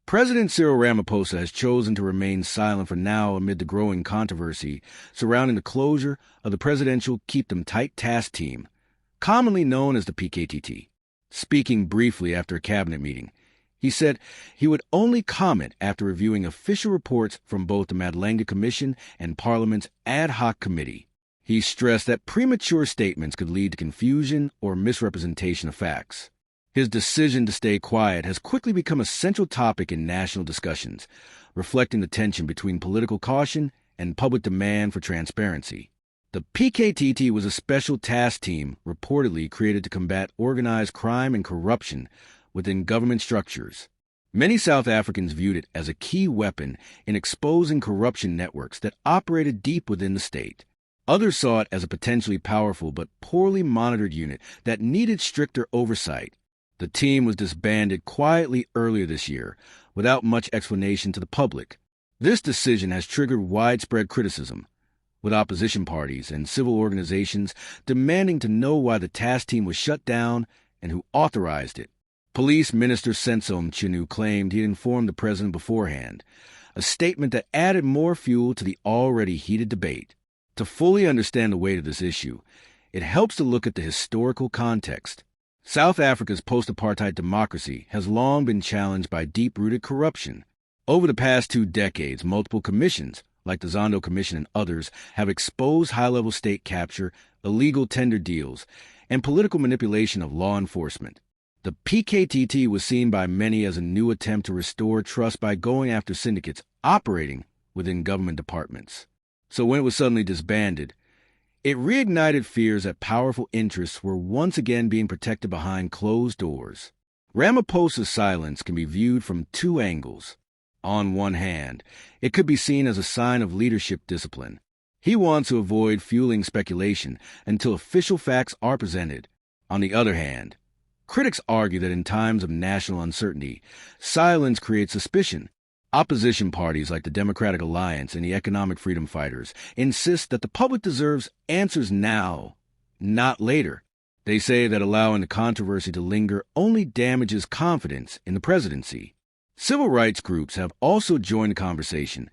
President Cyril Ramaphosa has chosen to remain silent for now amid the growing controversy surrounding the closure of the Presidential Keep Them Tight Task Team, commonly known as the PKTT. Speaking briefly after a cabinet meeting, he said he would only comment after reviewing official reports from both the Madlanga Commission and Parliament's ad hoc committee. He stressed that premature statements could lead to confusion or misrepresentation of facts. His decision to stay quiet has quickly become a central topic in national discussions, reflecting the tension between political caution and public demand for transparency. The PKTT was a special task team reportedly created to combat organized crime and corruption within government structures. Many South Africans viewed it as a key weapon in exposing corruption networks that operated deep within the state. Others saw it as a potentially powerful but poorly monitored unit that needed stricter oversight. The team was disbanded quietly earlier this year, without much explanation to the public. This decision has triggered widespread criticism, with opposition parties and civil organizations demanding to know why the task team was shut down and who authorized it. Police Minister Senzo Mchunu claimed he had informed the president beforehand, a statement that added more fuel to the already heated debate. To fully understand the weight of this issue, it helps to look at the historical context. South Africa's post-apartheid democracy has long been challenged by deep-rooted corruption. Over the past 2 decades, multiple commissions, like the Zondo Commission and others, have exposed high-level state capture, illegal tender deals, and political manipulation of law enforcement. The PKTT was seen by many as a new attempt to restore trust by going after syndicates operating within government departments. So when it was suddenly disbanded, it reignited fears that powerful interests were once again being protected behind closed doors. Ramaphosa's silence can be viewed from 2 angles. On one hand, it could be seen as a sign of leadership discipline. He wants to avoid fueling speculation until official facts are presented. On the other hand, critics argue that in times of national uncertainty, silence creates suspicion. Opposition parties like the Democratic Alliance and the Economic Freedom Fighters insist that the public deserves answers now, not later. They say that allowing the controversy to linger only damages confidence in the presidency. Civil rights groups have also joined the conversation,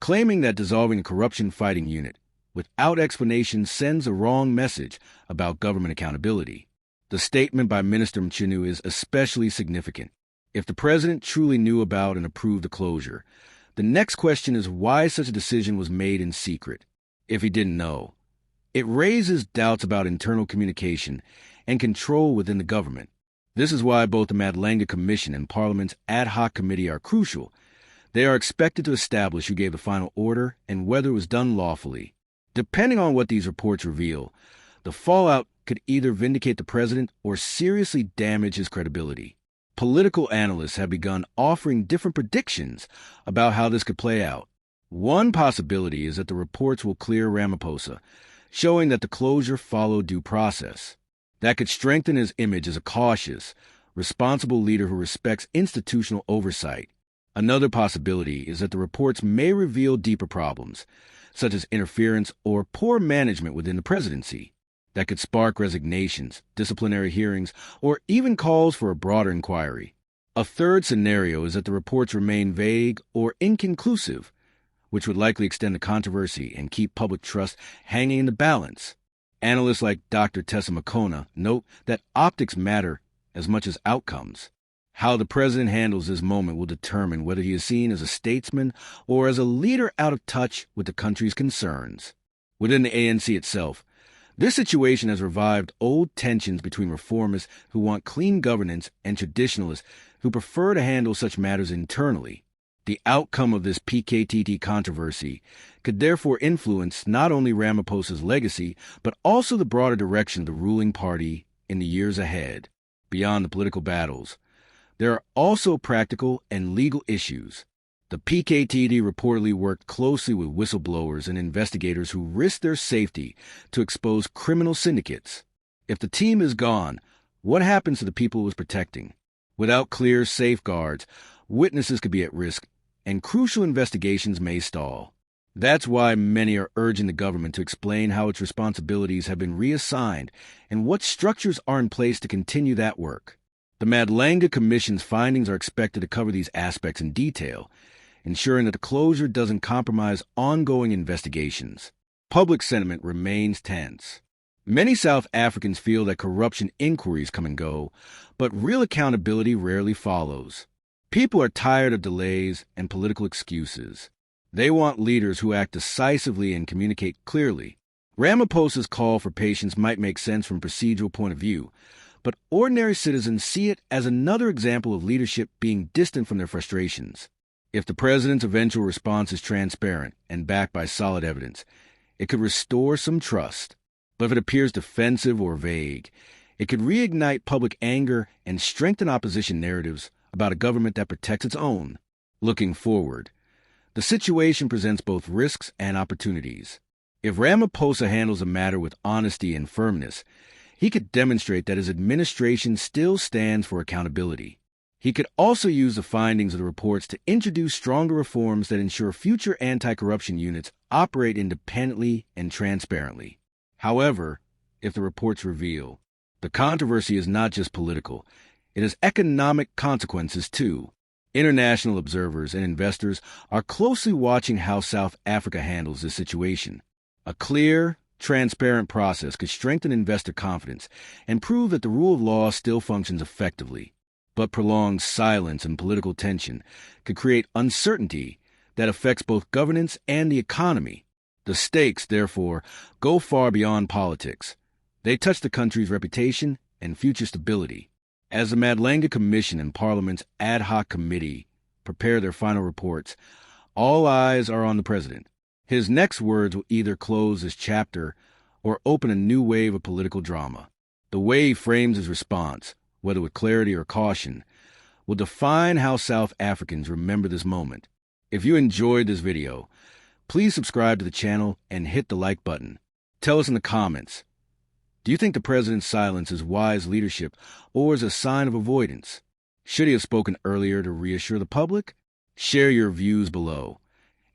claiming that dissolving the corruption-fighting unit without explanation sends a wrong message about government accountability. The statement by Minister Mchunu is especially significant. If the president truly knew about and approved the closure, the next question is why such a decision was made in secret. If he didn't know, it raises doubts about internal communication and control within the government. This is why both the Madlanga Commission and Parliament's ad hoc committee are crucial. They are expected to establish who gave the final order and whether it was done lawfully. Depending on what these reports reveal, the fallout could either vindicate the president or seriously damage his credibility. Political analysts have begun offering different predictions about how this could play out. One possibility is that the reports will clear Ramaphosa, showing that the closure followed due process. That could strengthen his image as a cautious, responsible leader who respects institutional oversight. Another possibility is that the reports may reveal deeper problems, such as interference or poor management within the presidency, that could spark resignations, disciplinary hearings, or even calls for a broader inquiry. A third scenario is that the reports remain vague or inconclusive, which would likely extend the controversy and keep public trust hanging in the balance. Analysts like Dr. Tessa McCona note that optics matter as much as outcomes. How the president handles this moment will determine whether he is seen as a statesman or as a leader out of touch with the country's concerns. Within the ANC itself, this situation has revived old tensions between reformists who want clean governance and traditionalists who prefer to handle such matters internally. The outcome of this PKTT controversy could therefore influence not only Ramaphosa's legacy, but also the broader direction of the ruling party in the years ahead. Beyond the political battles, there are also practical and legal issues. The PKTT reportedly worked closely with whistleblowers and investigators who risked their safety to expose criminal syndicates. If the team is gone, what happens to the people it was protecting? Without clear safeguards, witnesses could be at risk, and crucial investigations may stall. That's why many are urging the government to explain how its responsibilities have been reassigned and what structures are in place to continue that work. The Madlanga Commission's findings are expected to cover these aspects in detail, ensuring that the closure doesn't compromise ongoing investigations. Public sentiment remains tense. Many South Africans feel that corruption inquiries come and go, but real accountability rarely follows. People are tired of delays and political excuses. They want leaders who act decisively and communicate clearly. Ramaphosa's call for patience might make sense from a procedural point of view, but ordinary citizens see it as another example of leadership being distant from their frustrations. If the president's eventual response is transparent and backed by solid evidence, it could restore some trust. But if it appears defensive or vague, it could reignite public anger and strengthen opposition narratives about a government that protects its own. Looking forward, the situation presents both risks and opportunities. If Ramaphosa handles the matter with honesty and firmness, he could demonstrate that his administration still stands for accountability. He could also use the findings of the reports to introduce stronger reforms that ensure future anti-corruption units operate independently and transparently. However, if the reports reveal, the controversy is not just political, it has economic consequences too. International observers and investors are closely watching how South Africa handles this situation. A clear, transparent process could strengthen investor confidence and prove that the rule of law still functions effectively. But prolonged silence and political tension could create uncertainty that affects both governance and the economy. The stakes, therefore, go far beyond politics. They touch the country's reputation and future stability. As the Madlanga Commission and Parliament's ad hoc committee prepare their final reports, all eyes are on the president. His next words will either close this chapter or open a new wave of political drama. The way he frames his response, whether with clarity or caution, will define how South Africans remember this moment. If you enjoyed this video, please subscribe to the channel and hit the like button. Tell us in the comments, do you think the president's silence is wise leadership or is a sign of avoidance? Should he have spoken earlier to reassure the public? Share your views below.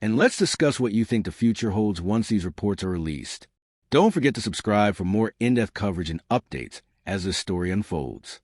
And let's discuss what you think the future holds once these reports are released. Don't forget to subscribe for more in-depth coverage and updates as this story unfolds.